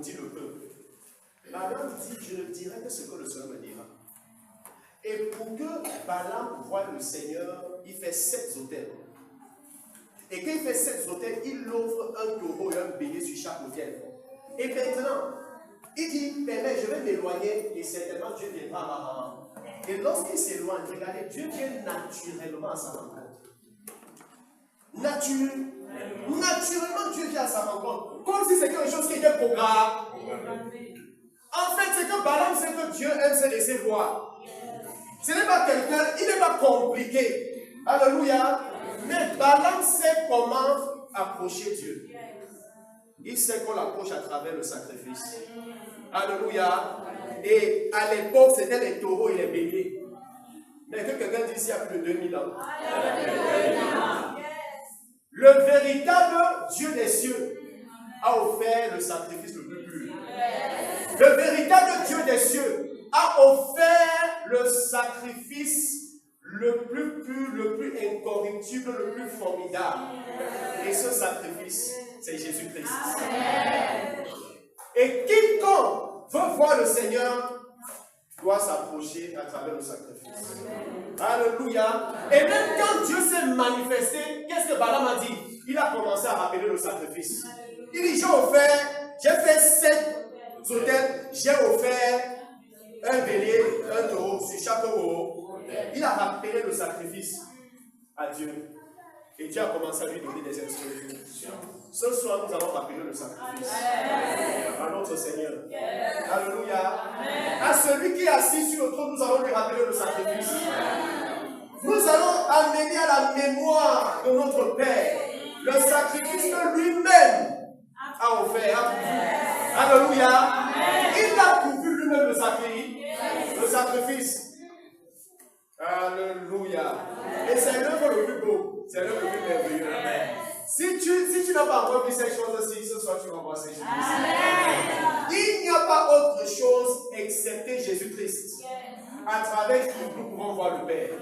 maudit le peuple. Balaam dit, je ne dirai que ce que le Seigneur me dira. Et pour que Balaam voie le Seigneur, il fait 7 autels. Et quand il fait 7 autels, il offre un taureau et un bélier sur chaque autel. Et maintenant, il dit, Père, je vais m'éloigner et certainement Dieu viendra à ma maman. Et lorsqu'il s'éloigne, regardez, Dieu vient naturellement à sa rencontre. Naturellement, Dieu vient à sa rencontre. Comme si c'était quelque chose qui était programmé. En fait, c'est que Balaam sait que Dieu aime se laisser voir. Ce n'est pas quelqu'un, il n'est pas compliqué. Alléluia. Mais Balaam sait comment approcher Dieu. Il sait qu'on l'approche à travers le sacrifice. Alléluia. Et à l'époque, c'était les taureaux et les béliers. Mais que quelqu'un dise il y a plus de 2000 ans. Le véritable Dieu des cieux a offert le sacrifice le plus pur. Le véritable Dieu des cieux a offert le sacrifice le plus pur, le plus incorruptible, le plus formidable. Et ce sacrifice, c'est Jésus-Christ. Et quiconque veut voir le Seigneur doit s'approcher à travers le sacrifice. Alléluia. Et même quand Dieu s'est manifesté, qu'est-ce que Balaam a dit? Il a commencé à rappeler le sacrifice. Il dit, j'ai fait 7 autels, j'ai offert un bélier, un taureau, sur chaque taureau. Il a rappelé le sacrifice à Dieu. Et Dieu a commencé à lui donner des instructions. Ce soir, nous allons rappeler le sacrifice à notre Seigneur. Alléluia. À celui qui est assis sur le trône, nous allons lui rappeler le sacrifice. Nous allons amener à la mémoire de notre Père le sacrifice que lui-même a offert. Alléluia. Il a pourvu lui-même le sacrifice. Alléluia. Et c'est l'œuvre le plus beau. C'est l'œuvre le plus merveilleux. Si tu n'as pas encore vu ces choses-ci, ce soir tu vas voir ces choses-ci. Il n'y a pas autre chose excepté Jésus-Christ. À travers qui nous pouvons voir le Père.